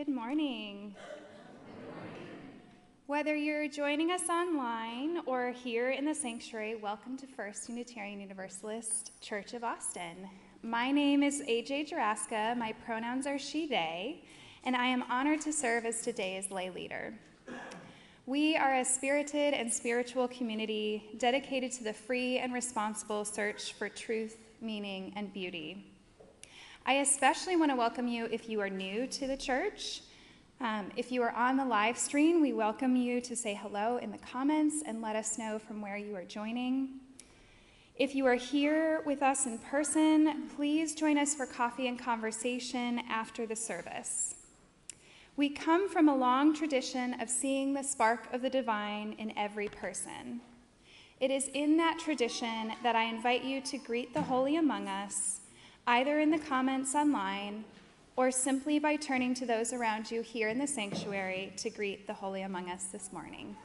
Good morning. Whether you're joining us online or here in the sanctuary, welcome to First Unitarian Universalist Church of Austin. My name is AJ Jaraska, my pronouns are she, they, and I am honored to serve as today's lay leader. We are a spirited and spiritual community dedicated to the free and responsible search for truth, meaning, and beauty. I especially want to welcome you if you are new to the church. If you are on the live stream, we welcome you to say hello in the comments and let us know from where you are joining. If you are here with us in person, please join us for coffee and conversation after the service. We come from a long tradition of seeing the spark of the divine in every person. It is in that tradition that I invite you to greet the holy among us, either in the comments online or simply by turning to those around you here in the sanctuary to greet the holy among us this morning.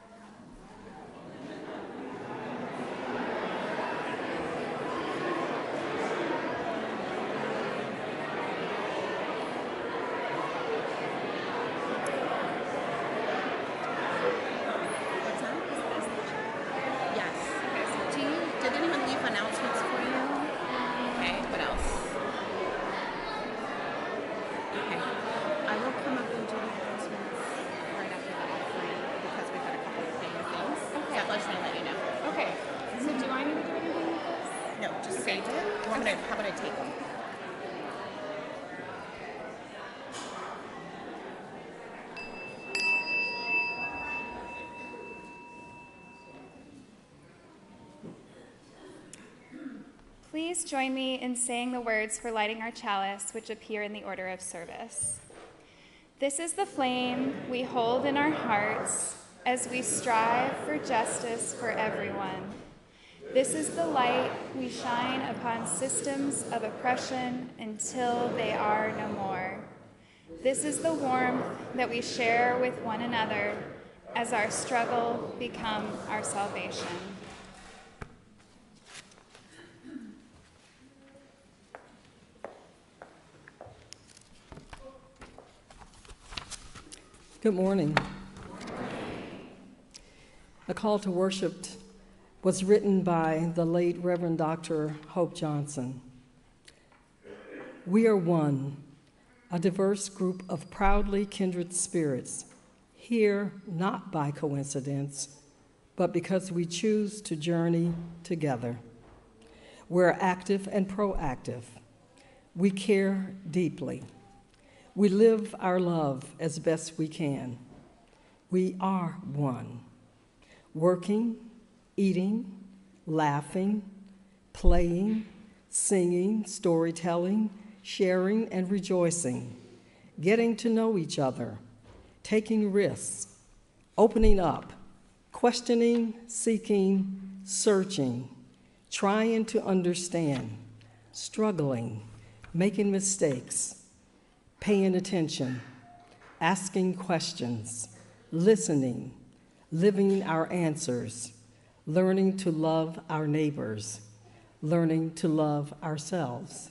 Please join me in saying the words for lighting our chalice, which appear in the order of service. This is the flame we hold in our hearts as we strive for justice for everyone. This is the light we shine upon systems of oppression until they are no more. This is the warmth that we share with one another as our struggle becomes our salvation. Good morning. A call to worship was written by the late Reverend Dr. Hope Johnson. We are one, a diverse group of proudly kindred spirits, here not by coincidence, but because we choose to journey together. We're active and proactive. We care deeply. We live our love as best we can. We are one, working, eating, laughing, playing, singing, storytelling, sharing, and rejoicing, getting to know each other, taking risks, opening up, questioning, seeking, searching, trying to understand, struggling, making mistakes, paying attention, asking questions, listening, living our answers, learning to love our neighbors, learning to love ourselves,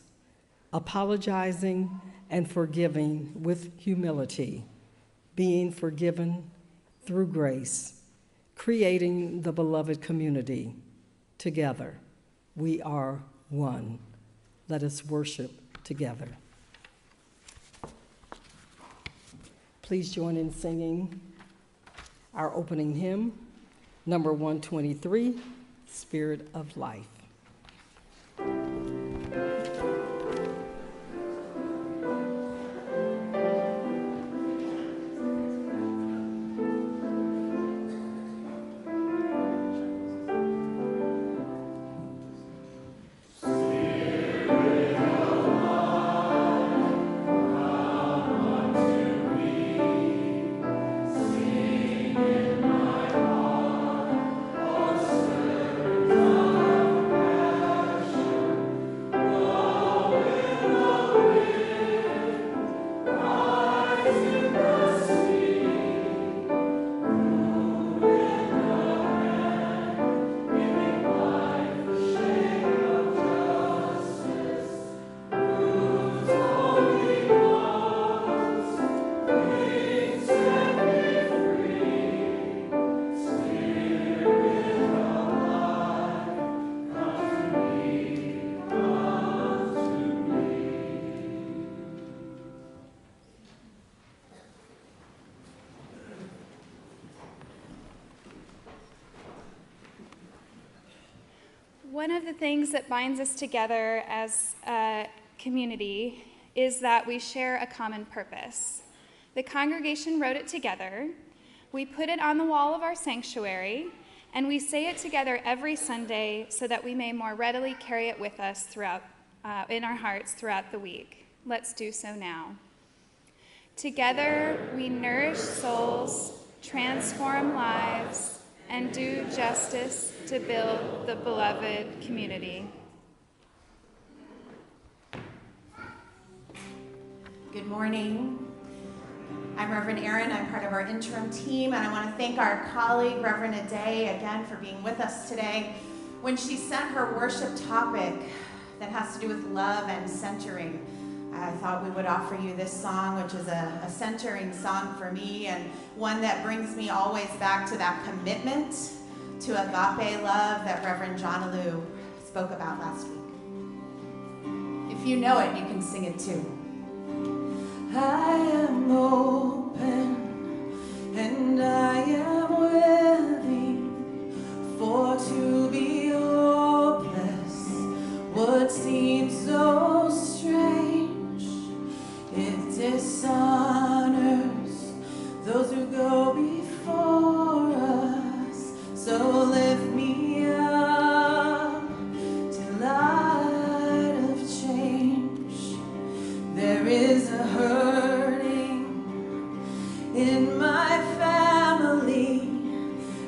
apologizing and forgiving with humility, being forgiven through grace, creating the beloved community. Together, we are one. Let us worship together. Please join in singing our opening hymn, number 123, Spirit of Life. Oh, One of the things that binds us together as a community is that we share a common purpose. The congregation wrote it together. We put it on the wall of our sanctuary, and we say it together every Sunday so that we may more readily carry it with us throughout, in our hearts throughout the week. Let's do so now. Together, we nourish souls, transform lives, and do justice to build the beloved community. Good morning. I'm Reverend Erin. I'm part of our interim team, and I want to thank our colleague, Reverend Aday, again for being with us today. When she sent her worship topic that has to do with love and centering, I thought we would offer you this song, which is a centering song for me, and one that brings me always back to that commitment to agape love that Reverend John Alou spoke about last week. If you know it, you can sing it too. I am open and I am willing, for to be hopeless would seem so strange. It dishonors those who go before us, so lift me up to light of change. There is a hurting in my family,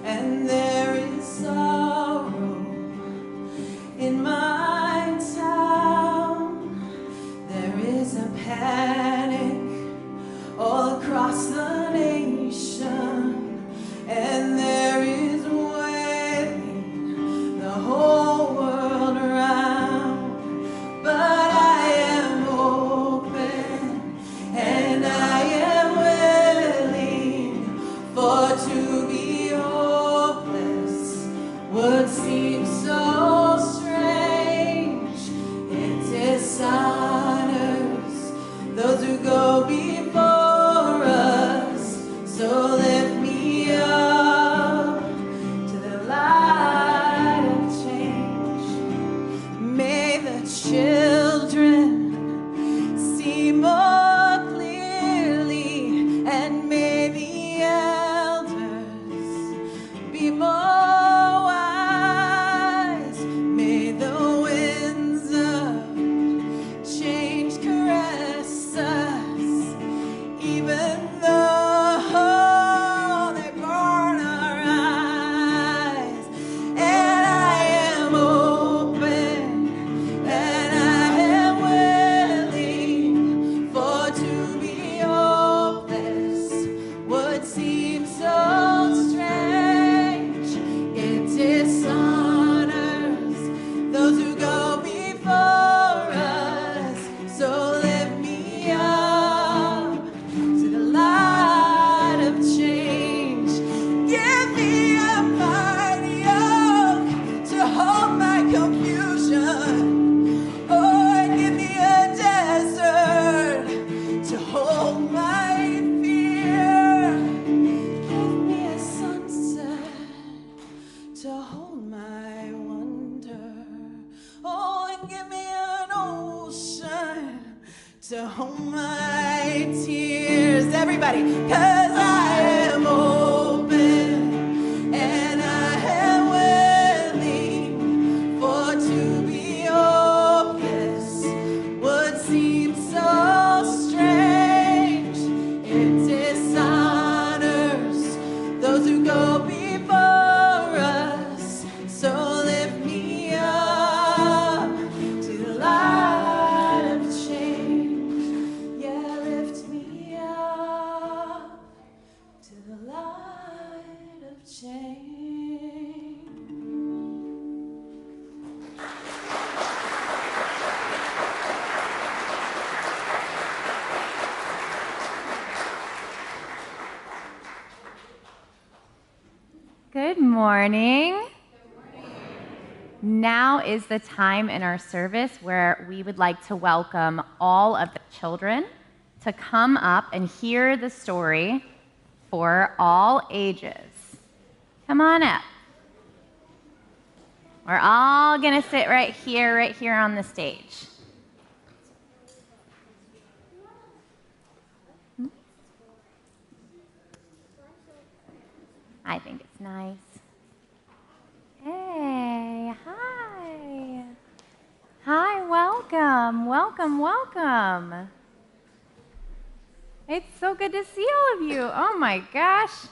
and there is sorrow in my town. There is a panic all across the nation, and there is waiting the whole world around. But I am open and I am willing, for to be hopeless would seem so strange. It dishonors those who go before us, so lift me up to the light of change. May the children see more clearly, and may the elders be more wise. May the winds of change caress us, even though they burn our eyes. And I am open and I am willing, for to be hopeless would seem so strange. It dishonors those who go before us, so lift me up to the light of change. Give me a mighty yoke to hold my confusion. Oh, and give me a desert to hold my fear. Give me a sunset to hold my wonder. Oh, and give me an ocean to hold my tears. Everybody, 'cause I am open and I am willing, for to be hopeless would seem so strange. It dishonors those who go before us, so lift me up to the light of change. Yeah, lift me up to the light of change. Good morning. Now is the time in our service where we would like to welcome all of the children to come up and hear the story for all ages. Come on up. We're all going to sit right here on the stage. I think it's nice. Hey, hi. Hi, welcome, welcome, welcome. It's so good to see all of you. Oh my gosh.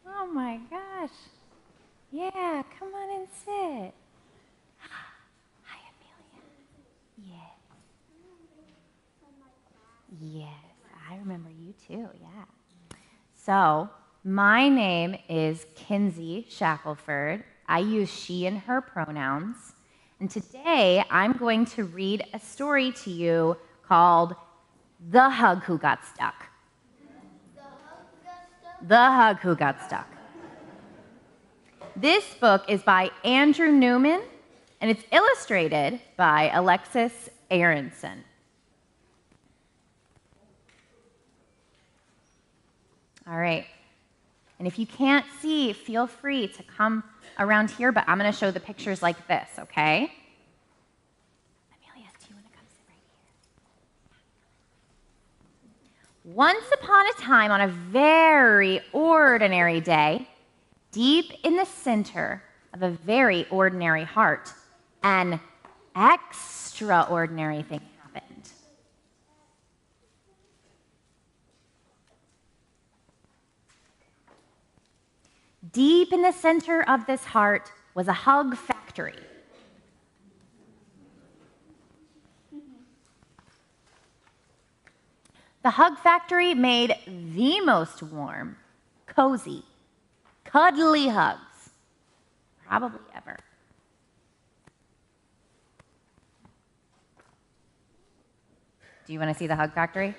Oh my gosh. Yeah, come on and sit. Hi, Amelia. Yes. Yes, I remember you too, yeah. So, my name is Kinsey Shackelford. I use she and her pronouns. And today I'm going to read a story to you called The Hug Who Got Stuck. The Hug Who Got Stuck. This book is by Andrew Newman, and it's illustrated by Alexis Aronson. All right. And if you can't see, feel free to come around here, but I'm going to show the pictures like this, okay? Amelia, do you want to come sit right here? Once upon a time, on a very ordinary day, deep in the center of a very ordinary heart, an extraordinary thing happened. Deep in the center of this heart was a hug factory. The hug factory made the most warm, cozy, cuddly hugs probably ever. Do you want to see the hug factory?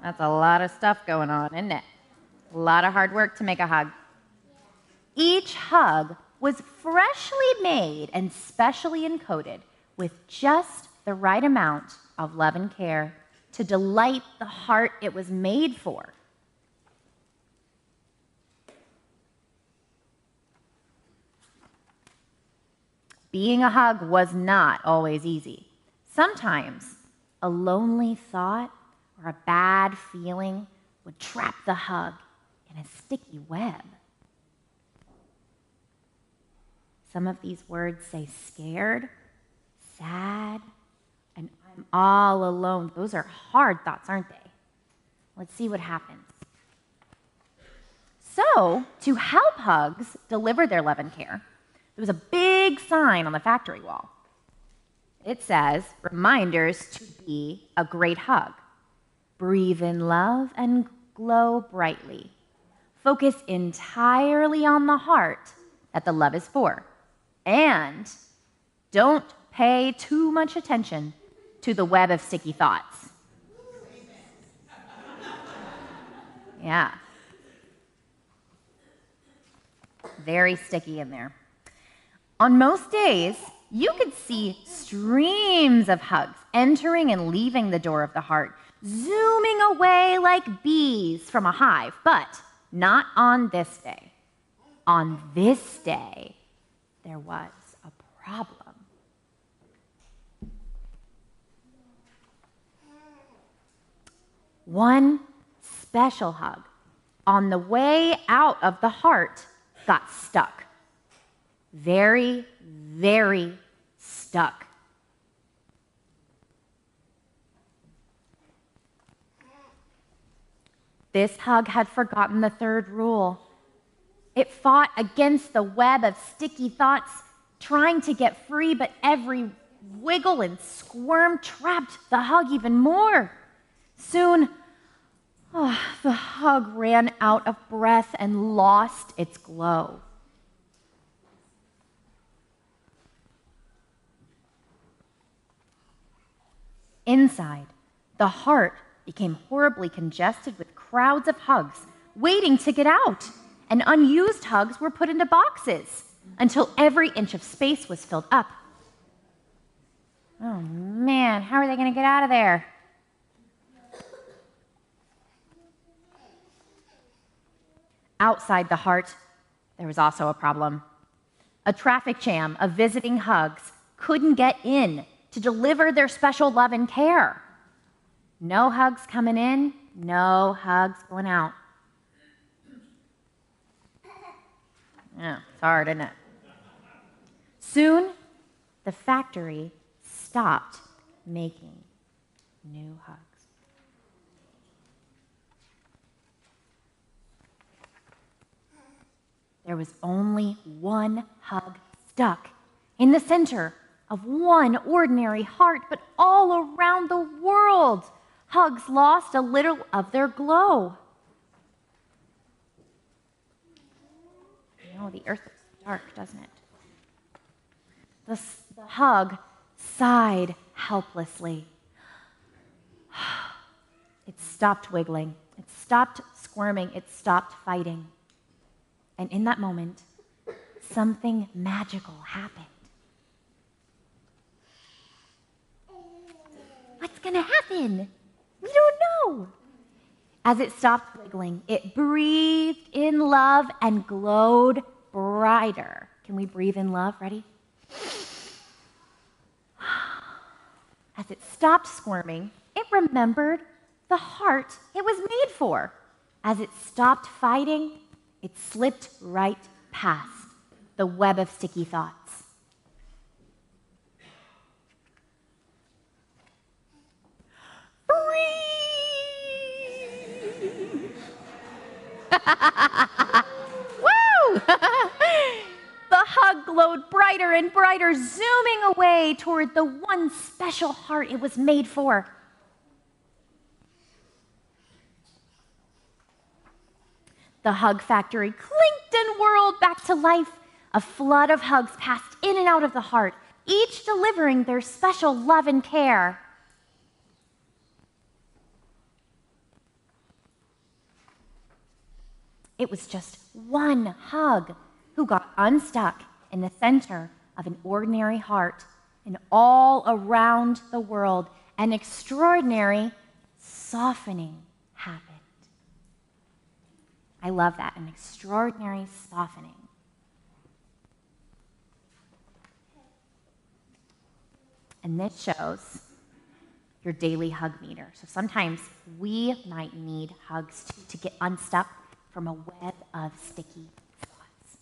That's a lot of stuff going on, isn't it? A lot of hard work to make a hug. Each hug was freshly made and specially encoded with just the right amount of love and care to delight the heart it was made for. Being a hug was not always easy. Sometimes a lonely thought or a bad feeling would trap the hug in a sticky web. Some of these words say scared, sad, and I'm all alone. Those are hard thoughts, aren't they? Let's see what happens. So, to help hugs deliver their love and care, there was a big sign on the factory wall. It says, reminders to be a great hug. Breathe in love and glow brightly. Focus entirely on the heart that the love is for. And don't pay too much attention to the web of sticky thoughts. Yeah. Very sticky in there. On most days, you could see streams of hugs entering and leaving the door of the heart, zooming away like bees from a hive, but not on this day. On this day, there was a problem. One special hug on the way out of the heart got stuck. Very, very stuck. This hug had forgotten the third rule. It fought against the web of sticky thoughts, trying to get free, but every wiggle and squirm trapped the hug even more. Soon, the hug ran out of breath and lost its glow. Inside, the heart became horribly congested with crowds of hugs waiting to get out, and unused hugs were put into boxes until every inch of space was filled up. Oh man, how are they going to get out of there? outside the heart, there was also a problem. A traffic jam of visiting hugs couldn't get in to deliver their special love and care. No hugs coming in, no hugs going out. Yeah, it's hard, isn't it? Soon, the factory stopped making new hugs. There was only one hug stuck in the center of one ordinary heart, but all around the world, hugs lost a little of their glow. You know, the earth is dark, doesn't it? The hug sighed helplessly. It stopped wiggling. It stopped squirming. It stopped fighting. And in that moment, something magical happened. What's going to happen? We don't know. As it stopped wiggling, it breathed in love and glowed brighter. Can we breathe in love? Ready? As it stopped squirming, it remembered the heart it was made for. As it stopped fighting, it slipped right past the web of sticky thoughts. Woo! The hug glowed brighter and brighter, zooming away toward the one special heart it was made for. The hug factory clinked and whirled back to life. A flood of hugs passed in and out of the heart, each delivering their special love and care. It was just one hug who got unstuck in the center of an ordinary heart, and all around the world, an extraordinary softening happened. I love that, an extraordinary softening. And this shows your daily hug meter. So sometimes we might need hugs to get unstuck from a web of sticky thoughts.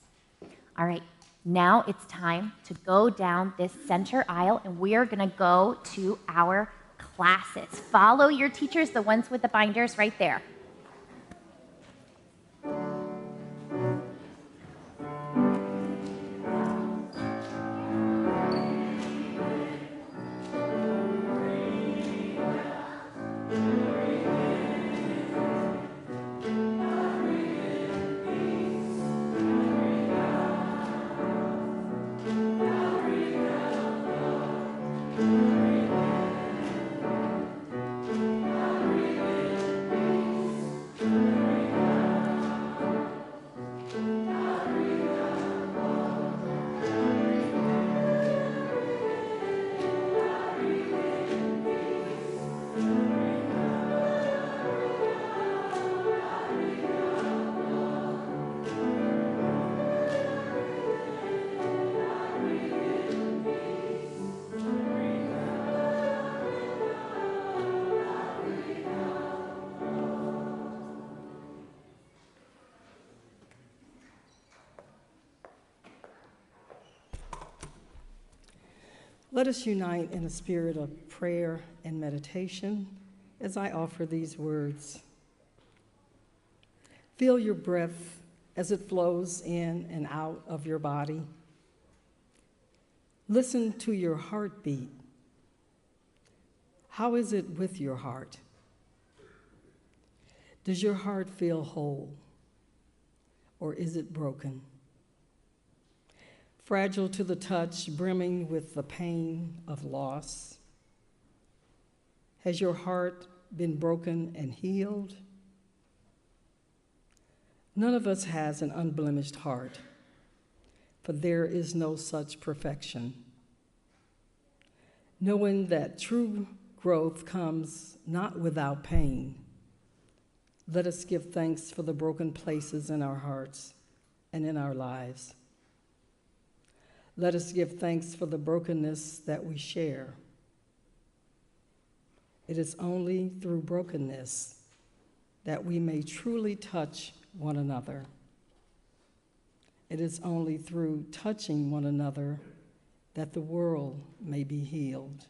All right, now it's time to go down this center aisle, and we are going to go to our classes. Follow your teachers, the ones with the binders right there. Let us unite in a spirit of prayer and meditation as I offer these words. Feel your breath as it flows in and out of your body. Listen to your heartbeat. How is it with your heart? Does your heart feel whole, or is it broken? Fragile to the touch, brimming with the pain of loss? Has your heart been broken and healed? None of us has an unblemished heart, for there is no such perfection. Knowing that true growth comes not without pain, Let us give thanks for the broken places in our hearts and in our lives. Let us give thanks for the brokenness that we share. It is only through brokenness that we may truly touch one another. It is only through touching one another that the world may be healed.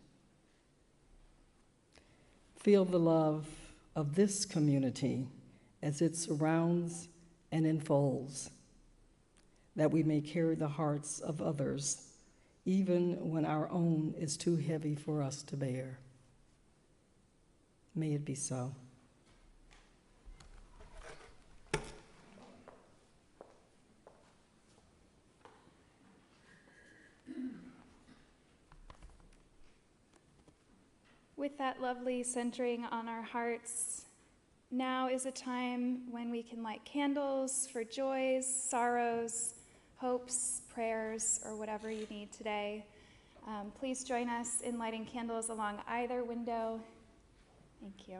Feel the love of this community as it surrounds and enfolds, that we may carry the hearts of others, even when our own is too heavy for us to bear. May it be so. With that lovely centering on our hearts, now is a time when we can light candles for joys, sorrows, hopes, prayers, or whatever you need today. Please join us in lighting candles along either window. Thank you.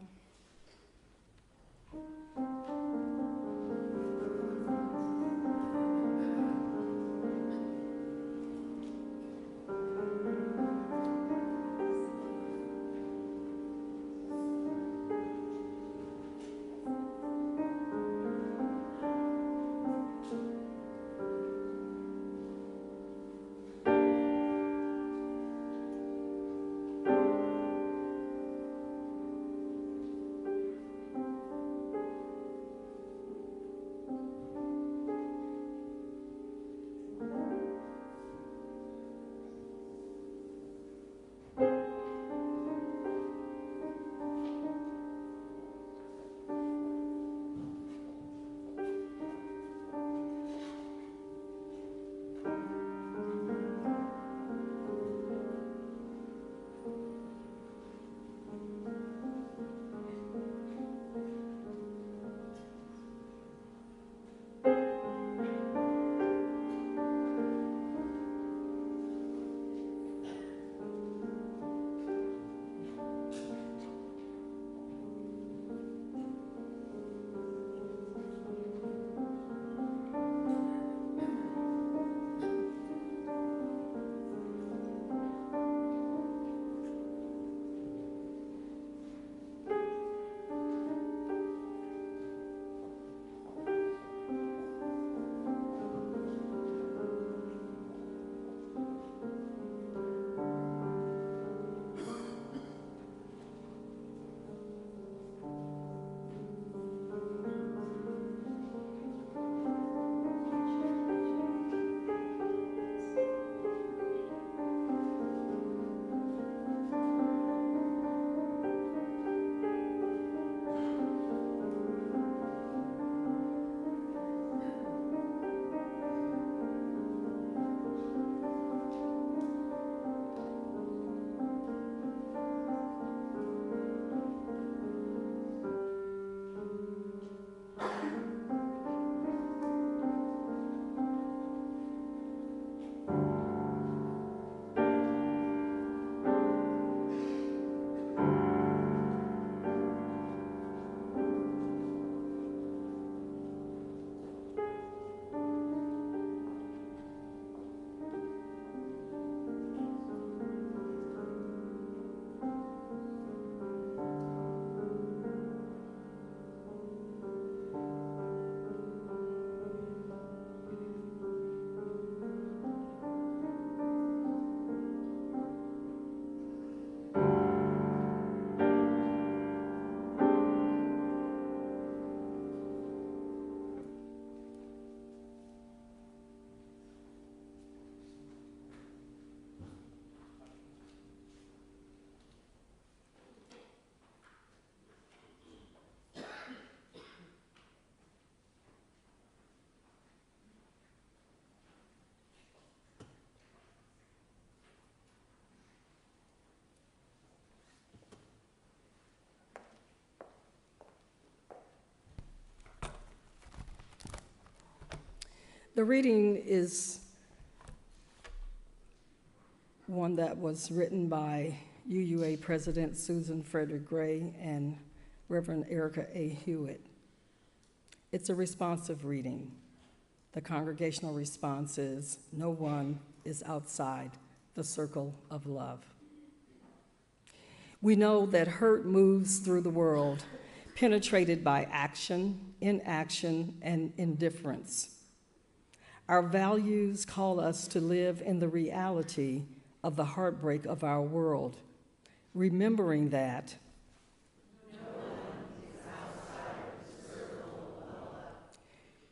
The reading is one that was written by UUA President Susan Frederick Gray and Reverend Erica A. Hewitt. It's a responsive reading. The congregational response is, no one is outside the circle of love. We know that hurt moves through the world, penetrated by action, inaction, and indifference. Our values call us to live in the reality of the heartbreak of our world, remembering that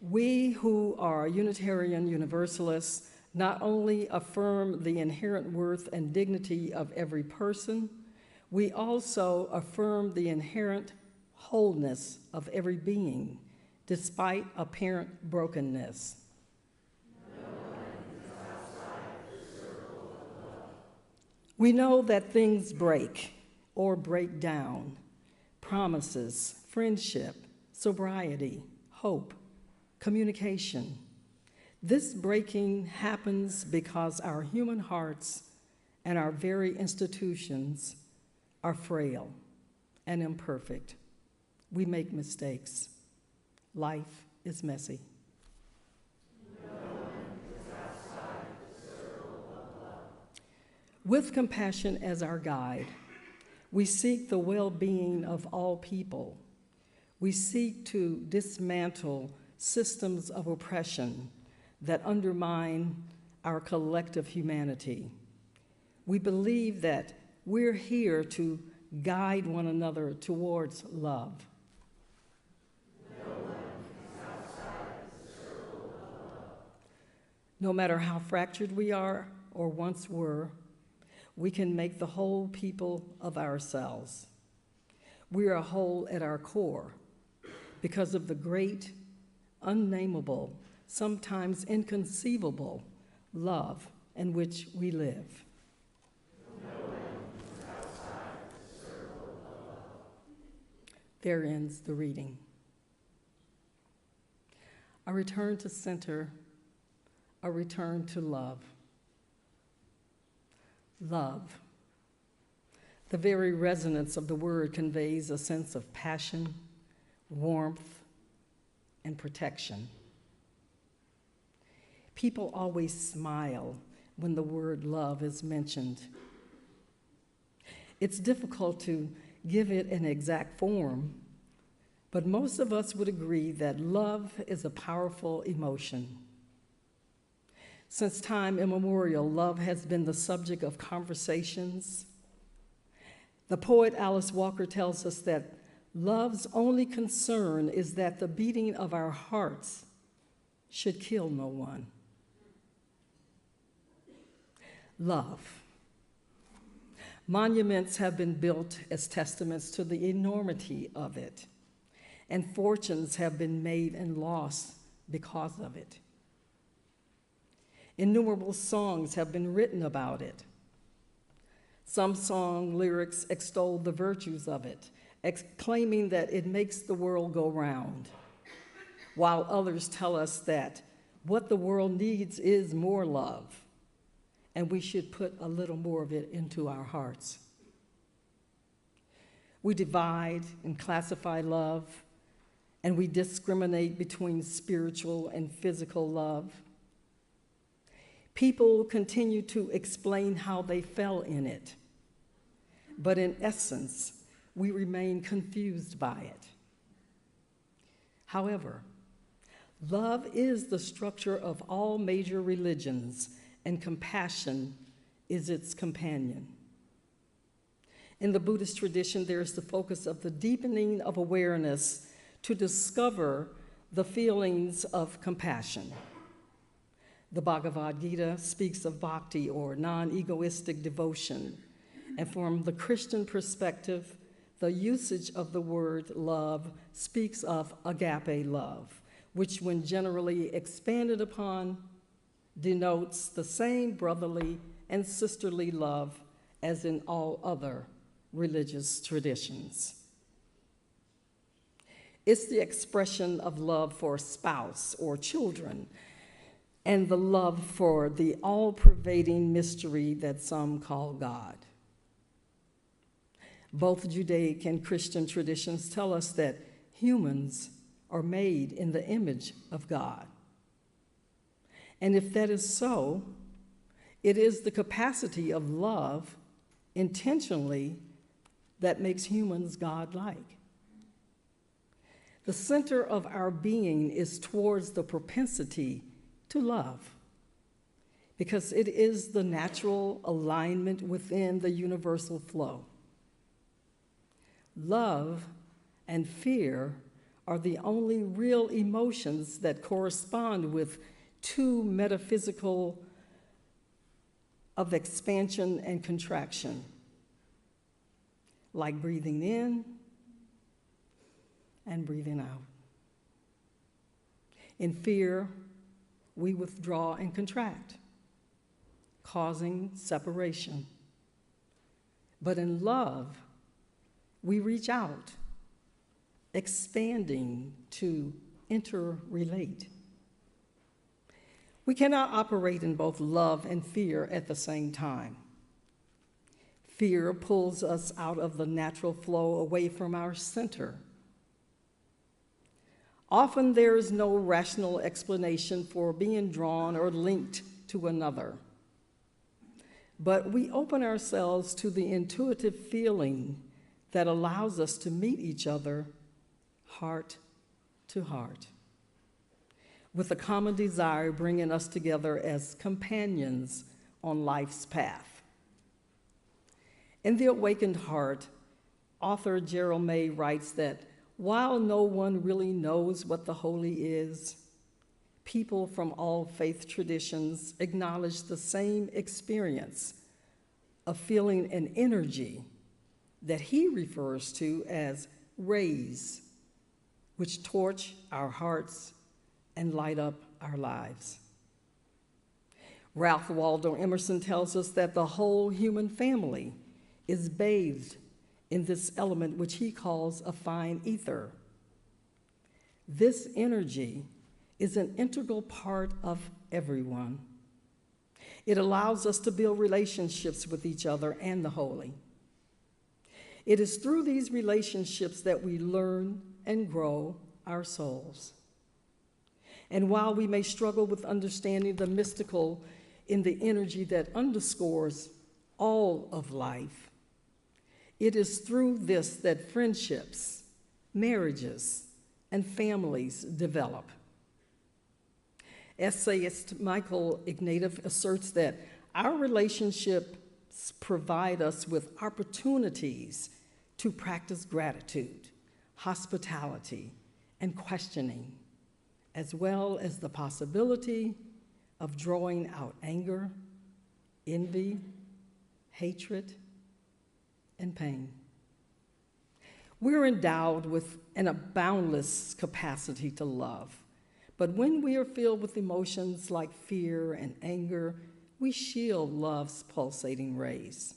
we who are Unitarian Universalists not only affirm the inherent worth and dignity of every person, we also affirm the inherent wholeness of every being, despite apparent brokenness. We know that things break or break down: promises, friendship, sobriety, hope, communication. This breaking happens because our human hearts and our very institutions are frail and imperfect. We make mistakes. Life is messy. With compassion as our guide, we seek the well-being of all people. We seek to dismantle systems of oppression that undermine our collective humanity. We believe that we're here to guide one another towards love. No matter how fractured we are or once were, we can make the whole people of ourselves. We are whole at our core because of the great, unnameable, sometimes inconceivable love in which we live. There ends the reading. A return to center, a return to love. Love. The very resonance of the word conveys a sense of passion, warmth, and protection. People always smile when the word love is mentioned. It's difficult to give it an exact form, but most of us would agree that love is a powerful emotion. Since time immemorial, love has been the subject of conversations. The poet Alice Walker tells us that love's only concern is that the beating of our hearts should kill no one. Love. Monuments have been built as testaments to the enormity of it, and fortunes have been made and lost because of it. Innumerable songs have been written about it. Some song lyrics extol the virtues of it, claiming that it makes the world go round, while others tell us that what the world needs is more love, and we should put a little more of it into our hearts. We divide and classify love, and we discriminate between spiritual and physical love. People continue to explain how they fell in it, but in essence, we remain confused by it. However, love is the structure of all major religions, and compassion is its companion. In the Buddhist tradition, there is the focus of the deepening of awareness to discover the feelings of compassion. The Bhagavad Gita speaks of bhakti, or non-egoistic devotion, and from the Christian perspective, the usage of the word love speaks of agape love, which, when generally expanded upon, denotes the same brotherly and sisterly love as in all other religious traditions. It's the expression of love for a spouse or children, and the love for the all-pervading mystery that some call God. Both Judaic and Christian traditions tell us that humans are made in the image of God. And if that is so, it is the capacity of love intentionally that makes humans God-like. The center of our being is towards the propensity to love, because it is the natural alignment within the universal flow. Love and fear are the only real emotions that correspond with two metaphysical of expansion and contraction, like breathing in and breathing out. In fear, we withdraw and contract, causing separation. But in love, we reach out, expanding to interrelate. We cannot operate in both love and fear at the same time. Fear pulls us out of the natural flow away from our center. Often there is no rational explanation for being drawn or linked to another. But we open ourselves to the intuitive feeling that allows us to meet each other heart to heart, with a common desire bringing us together as companions on life's path. In The Awakened Heart, author Gerald May writes that while no one really knows what the holy is, people from all faith traditions acknowledge the same experience of feeling an energy that he refers to as rays, which torch our hearts and light up our lives. Ralph Waldo Emerson tells us that the whole human family is bathed in this element which he calls a fine ether. This energy is an integral part of everyone. It allows us to build relationships with each other and the holy. It is through these relationships that we learn and grow our souls. And while we may struggle with understanding the mystical in the energy that underscores all of life, it is through this that friendships, marriages, and families develop. Essayist Michael Ignatieff asserts that our relationships provide us with opportunities to practice gratitude, hospitality, and questioning, as well as the possibility of drawing out anger, envy, hatred, and pain. We're endowed with a boundless capacity to love, but when we are filled with emotions like fear and anger, we shield love's pulsating rays.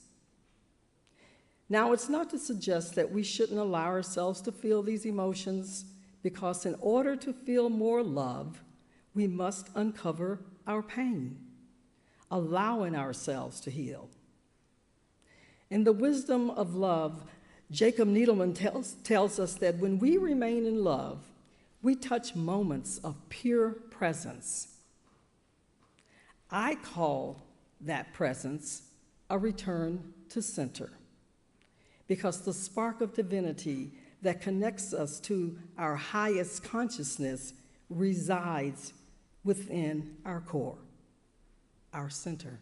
Now, it's not to suggest that we shouldn't allow ourselves to feel these emotions, because in order to feel more love, we must uncover our pain, allowing ourselves to heal. In The Wisdom of Love, Jacob Needleman tells us that when we remain in love, we touch moments of pure presence. I call that presence a return to center, because the spark of divinity that connects us to our highest consciousness resides within our core, our center.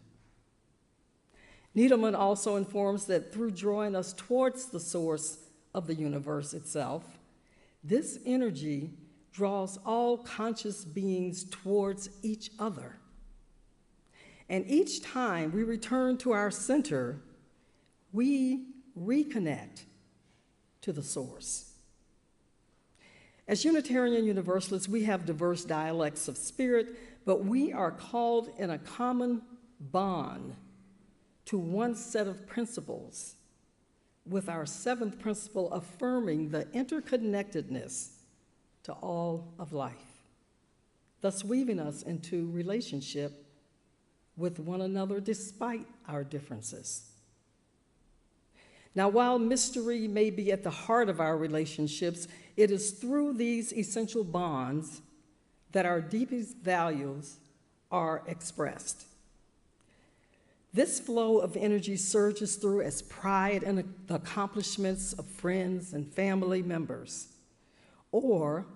Needleman also informs that through drawing us towards the source of the universe itself, this energy draws all conscious beings towards each other. And each time we return to our center, we reconnect to the source. As Unitarian Universalists, we have diverse dialects of spirit, but we are called in a common bond to one set of principles, with our seventh principle affirming the interconnectedness to all of life, thus weaving us into relationship with one another despite our differences. Now, while mystery may be at the heart of our relationships, it is through these essential bonds that our deepest values are expressed. This flow of energy surges through as pride in the accomplishments of friends and family members, or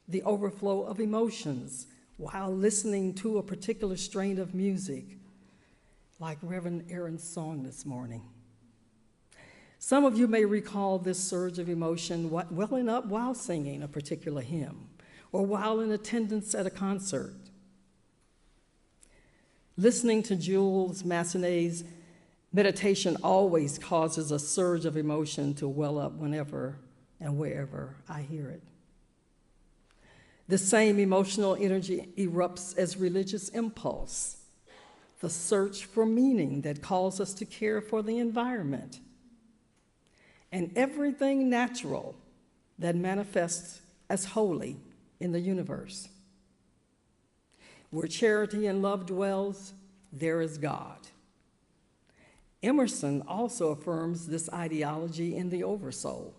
the overflow of emotions while listening to a particular strain of music, like Reverend Aaron's song this morning. Some of you may recall this surge of emotion welling up while singing a particular hymn or while in attendance at a concert. Listening to Jules Massenet's meditation always causes a surge of emotion to well up whenever and wherever I hear it. The same emotional energy erupts as religious impulse, the search for meaning that calls us to care for the environment, and everything natural that manifests as holy in the universe. Where charity and love dwells, there is God. Emerson also affirms this ideology in The Oversoul,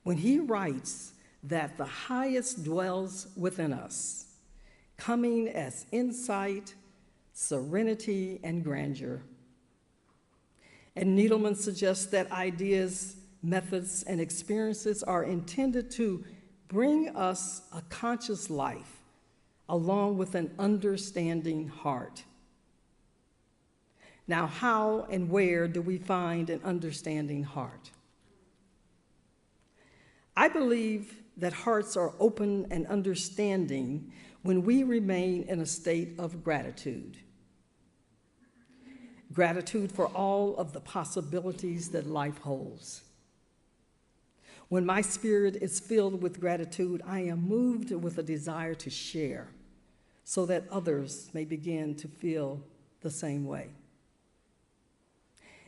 when he writes that the highest dwells within us, coming as insight, serenity, and grandeur. And Needleman suggests that ideas, methods, and experiences are intended to bring us a conscious life along with an understanding heart. Now, how and where do we find an understanding heart? I believe that hearts are open and understanding when we remain in a state of gratitude. Gratitude for all of the possibilities that life holds. When my spirit is filled with gratitude, I am moved with a desire to share so that others may begin to feel the same way.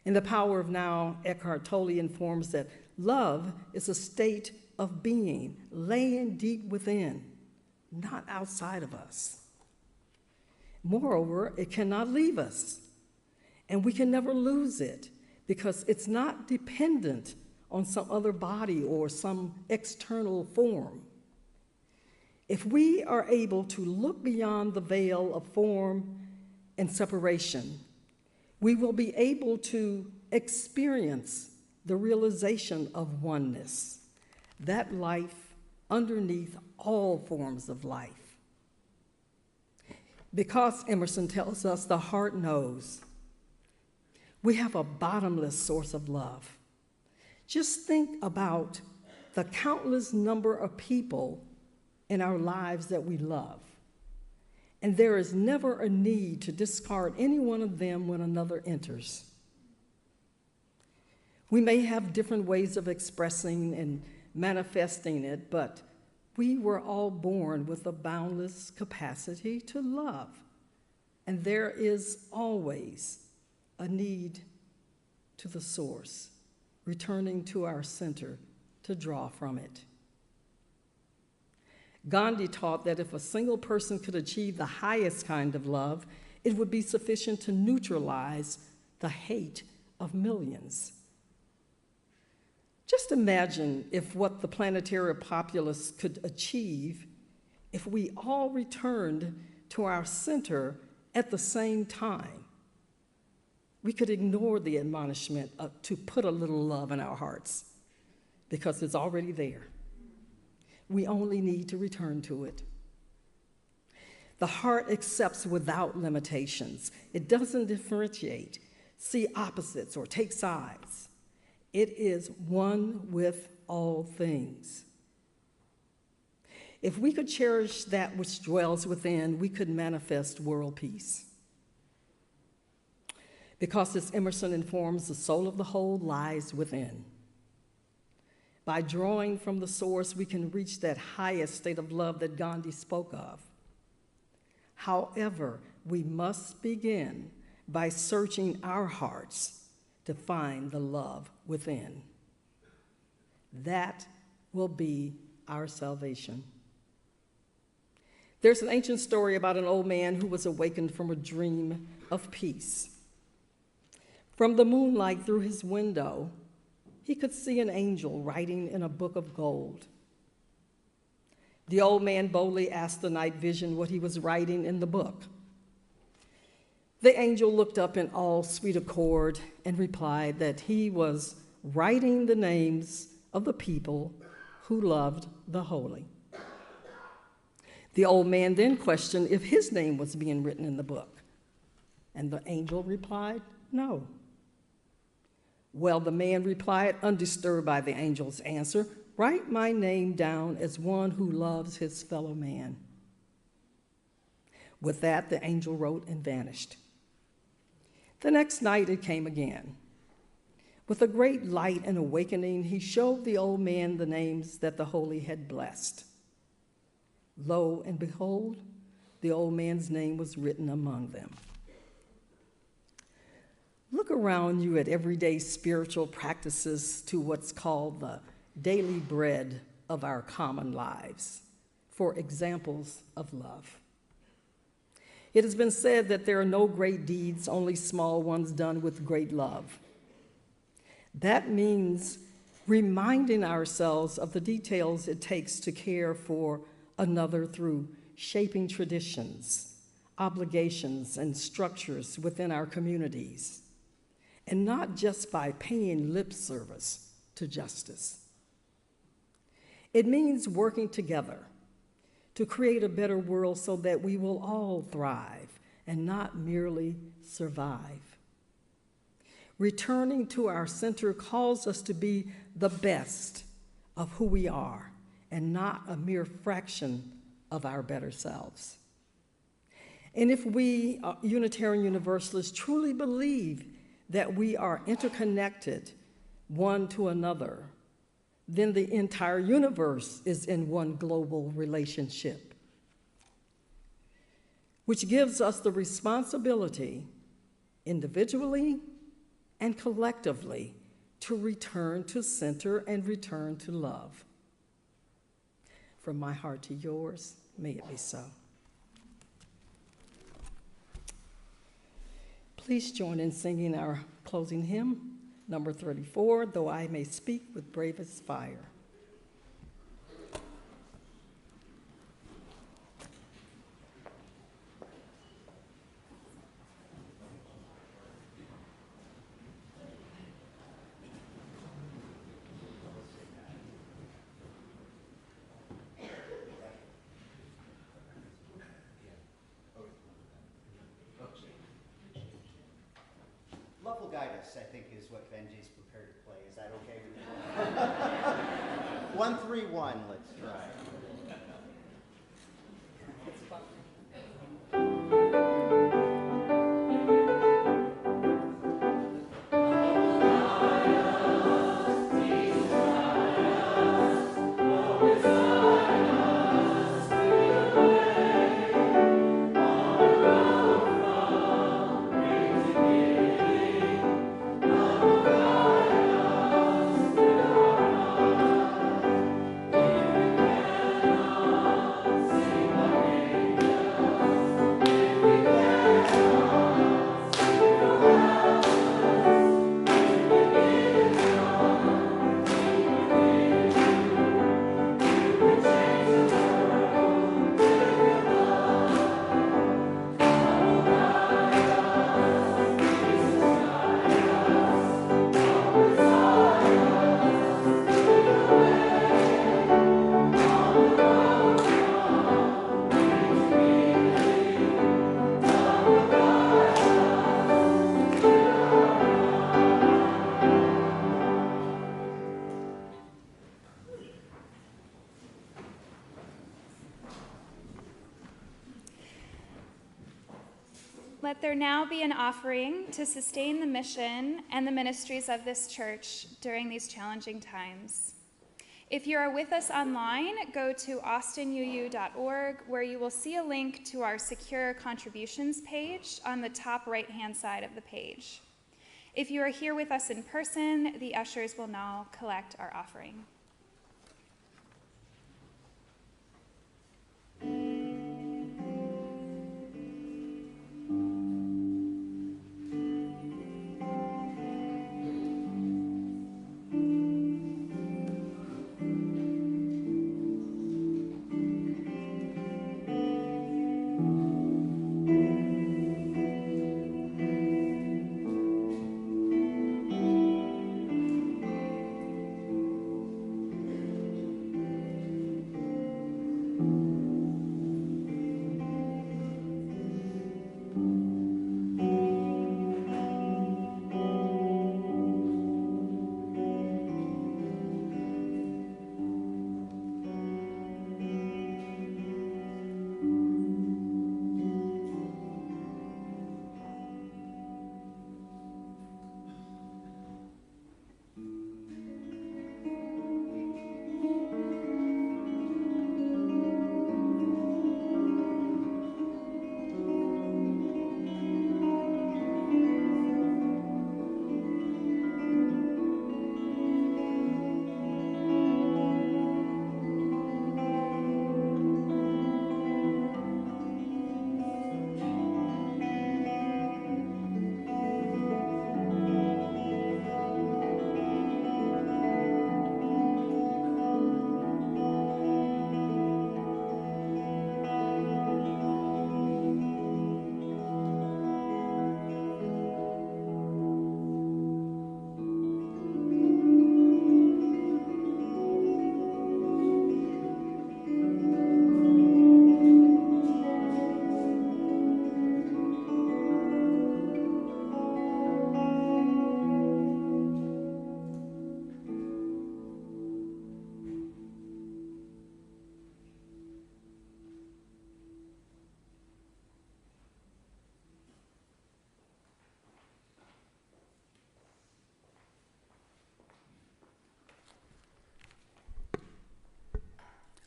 In The Power of Now, Eckhart Tolle informs that love is a state of being laying deep within, not outside of us. Moreover, it cannot leave us, and we can never lose it because it's not dependent on some other body or some external form. If we are able to look beyond the veil of form and separation, we will be able to experience the realization of oneness, that life underneath all forms of life. Because Emerson tells us the heart knows, we have a bottomless source of love. Just think about the countless number of people in our lives that we love, and there is never a need to discard any one of them when another enters. We may have different ways of expressing and manifesting it, but we were all born with a boundless capacity to love, and there is always a need to the source, returning to our center to draw from it. Gandhi taught that if a single person could achieve the highest kind of love, it would be sufficient to neutralize the hate of millions. Just imagine if what the planetary populace could achieve if we all returned to our center at the same time. We could ignore the admonishment to put a little love in our hearts because it's already there. We only need to return to it. The heart accepts without limitations. It doesn't differentiate, see opposites, or take sides. It is one with all things. If we could cherish that which dwells within, we could manifest world peace. Because, as Emerson informs, the soul of the whole lies within. By drawing from the source, we can reach that highest state of love that Gandhi spoke of. However, we must begin by searching our hearts to find the love within. That will be our salvation. There's an ancient story about an old man who was awakened from a dream of peace. From the moonlight through his window, he could see an angel writing in a book of gold. The old man boldly asked the night vision what he was writing in the book. The angel looked up in all sweet accord and replied that he was writing the names of the people who loved the holy. The old man then questioned if his name was being written in the book, and the angel replied, no. Well, the man replied, undisturbed by the angel's answer, write my name down as one who loves his fellow man. With that, the angel wrote and vanished. The next night it came again. With a great light and awakening, he showed the old man the names that the holy had blessed. Lo and behold, the old man's name was written among them. Look around you at everyday spiritual practices to what's called the daily bread of our common lives for examples of love. It has been said that there are no great deeds, only small ones done with great love. That means reminding ourselves of the details it takes to care for another through shaping traditions, obligations, and structures within our communities, and not just by paying lip service to justice. It means working together to create a better world so that we will all thrive and not merely survive. Returning to our center calls us to be the best of who we are and not a mere fraction of our better selves. And if we, Unitarian Universalists, truly believe that we are interconnected one to another, then the entire universe is in one global relationship, which gives us the responsibility, individually and collectively, to return to center and return to love. From my heart to yours, may it be so. Please join in singing our closing hymn, number 34, Though I May Speak with Bravest Fire. Love will guide us, I think, is what Benji's prepared to play. Is that okay with you? 1-3-1, let's try. Let there now be an offering to sustain the mission and the ministries of this church during these challenging times. If you are with us online, go to austinuu.org, where you will see a link to our secure contributions page on the top right-hand side of the page. If you are here with us in person, the ushers will now collect our offering.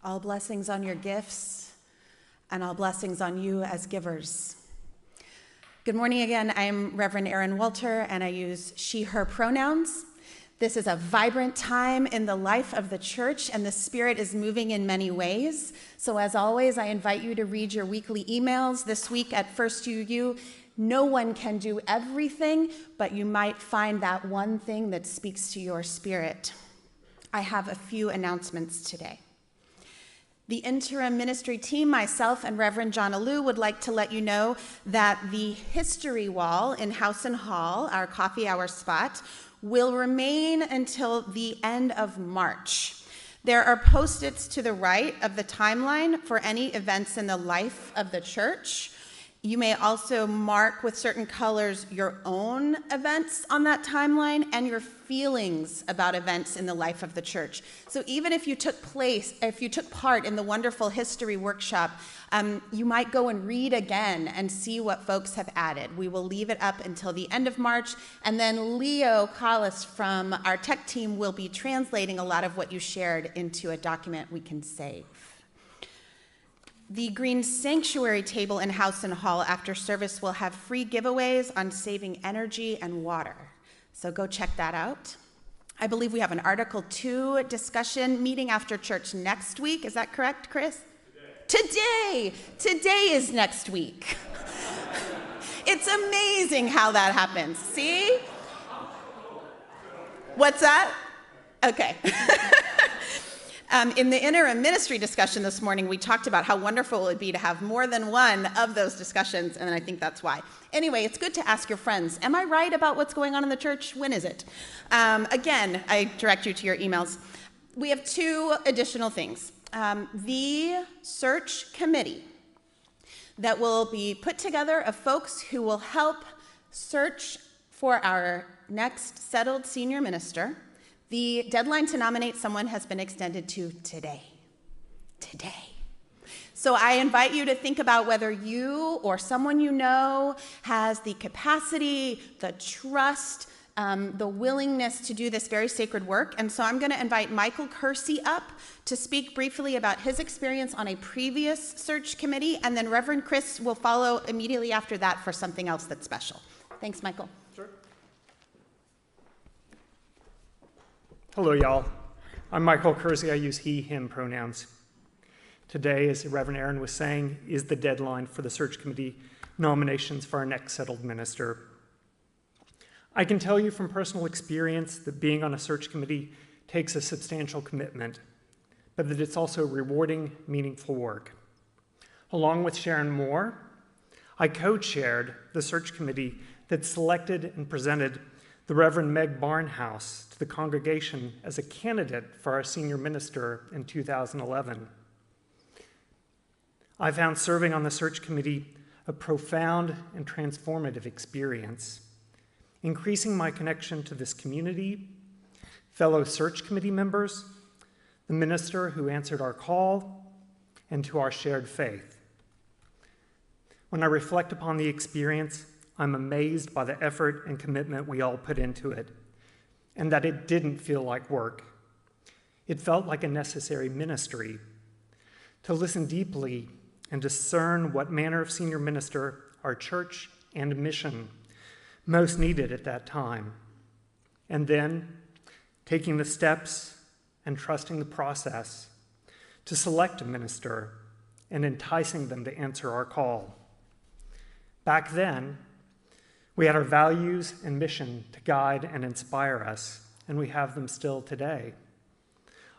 All blessings on your gifts, and all blessings on you as givers. Good morning again. I'm Reverend Erin Walter, and I use she, her pronouns. This is a vibrant time in the life of the church, and the Spirit is moving in many ways. So as always, I invite you to read your weekly emails. This week at First UU, no one can do everything, but you might find that one thing that speaks to your spirit. I have a few announcements today. The interim ministry team, myself, and Reverend John Alou would like to let you know that the history wall in House and Hall, our coffee hour spot, will remain until the end of March. There are post-its to the right of the timeline for any events in the life of the church. You may also mark with certain colors your own events on that timeline and your feelings about events in the life of the church. So even if you took part in the wonderful history workshop, you might go and read again and see what folks have added. We will leave it up until the end of March, and then Leo Collis from our tech team will be translating a lot of what you shared into a document we can save. The Green Sanctuary table in House and Hall after service will have free giveaways on saving energy and water. So go check that out. I believe we have an Article 2 discussion meeting after church next week. Is that correct, Chris? Today is next week. It's amazing how that happens. See? What's that? Okay. In the interim ministry discussion this morning, we talked about how wonderful it would be to have more than one of those discussions, and I think that's why. Anyway, it's good to ask your friends, am I right about what's going on in the church? When is it? Again, I direct you to your emails. We have two additional things. The search committee that will be put together of folks who will help search for our next settled senior minister. The deadline to nominate someone has been extended to today. So I invite you to think about whether you or someone you know has the capacity, the trust, the willingness to do this very sacred work. And so I'm going to invite Michael Kersey up to speak briefly about his experience on a previous search committee, and then Reverend Chris will follow immediately after that for something else that's special. Thanks, Michael. Sure. Hello, y'all. I'm Michael Kersey. I use he, him pronouns. Today, as Reverend Aaron was saying, is the deadline for the search committee nominations for our next settled minister. I can tell you from personal experience that being on a search committee takes a substantial commitment, but that it's also rewarding, meaningful work. Along with Sharon Moore, I co-chaired the search committee that selected and presented the Reverend Meg Barnhouse to the congregation as a candidate for our senior minister in 2011. I found serving on the search committee a profound and transformative experience, increasing my connection to this community, fellow search committee members, the minister who answered our call, and to our shared faith. When I reflect upon the experience, I'm amazed by the effort and commitment we all put into it, and that it didn't feel like work. It felt like a necessary ministry. To listen deeply and discern what manner of senior minister our church and mission most needed at that time. And then taking the steps and trusting the process to select a minister and enticing them to answer our call. Back then, we had our values and mission to guide and inspire us, and we have them still today,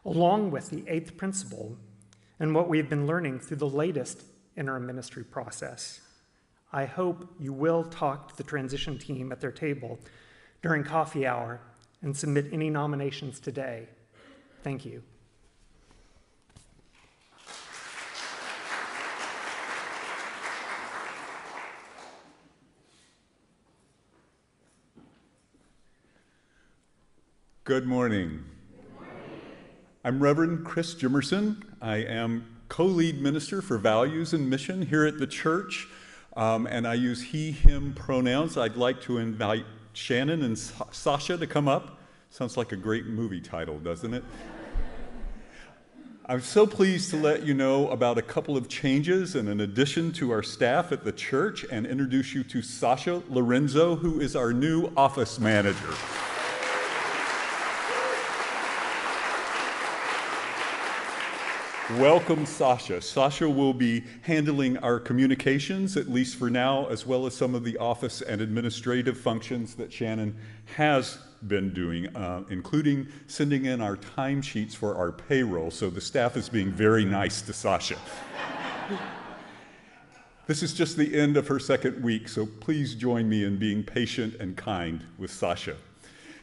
along with the 8th principle and what we've been learning through the latest interim ministry process. I hope you will talk to the transition team at their table during coffee hour and submit any nominations today. Thank you. Good morning. I'm Reverend Chris Jimerson. I am co-lead minister for values and mission here at the church, and I use he, him pronouns. I'd like to invite Shannon and Sasha to come up. Sounds like a great movie title, doesn't it? I'm so pleased to let you know about a couple of changes and an addition to our staff at the church and introduce you to Sasha Lorenzo, who is our new office manager. Welcome, Sasha. Sasha will be handling our communications, at least for now, as well as some of the office and administrative functions that Shannon has been doing, including sending in our timesheets for our payroll. So the staff is being very nice to Sasha. This is just the end of her second week, so please join me in being patient and kind with Sasha.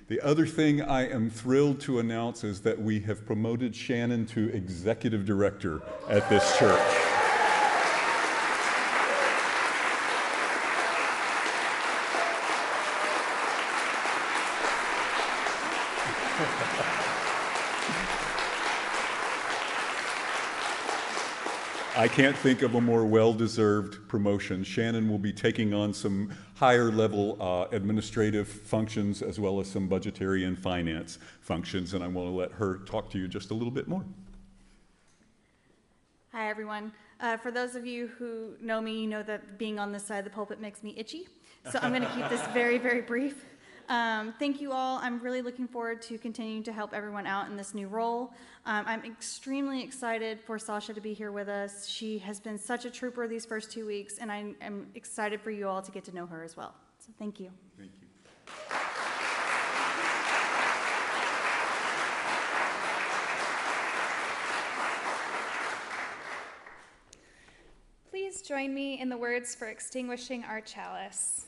The other thing I am thrilled to announce is that we have promoted Shannon to executive director at this church. I can't think of a more well-deserved promotion. Shannon will be taking on some higher-level administrative functions as well as some budgetary and finance functions, and I want to let her talk to you just a little bit more. Hi, everyone. For those of you who know me, you know that being on this side of the pulpit makes me itchy, so I'm going to keep this very, very brief. Thank you all. I'm really looking forward to continuing to help everyone out in this new role. I'm extremely excited for Sasha to be here with us. She has been such a trooper these first 2 weeks, and I'm excited for you all to get to know her as well. So thank you. Thank you. Please join me in the words for extinguishing our chalice.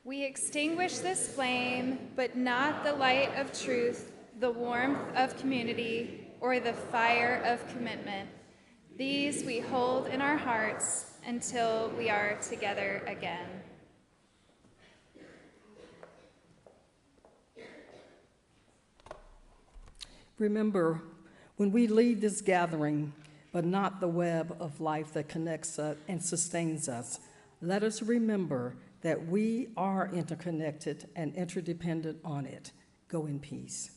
We extinguish this flame, but not the light of truth, the warmth of community, or the fire of commitment. These we hold in our hearts until we are together again. Remember, when we leave this gathering, but not the web of life that connects us and sustains us, let us remember that we are interconnected and interdependent on it. Go in peace.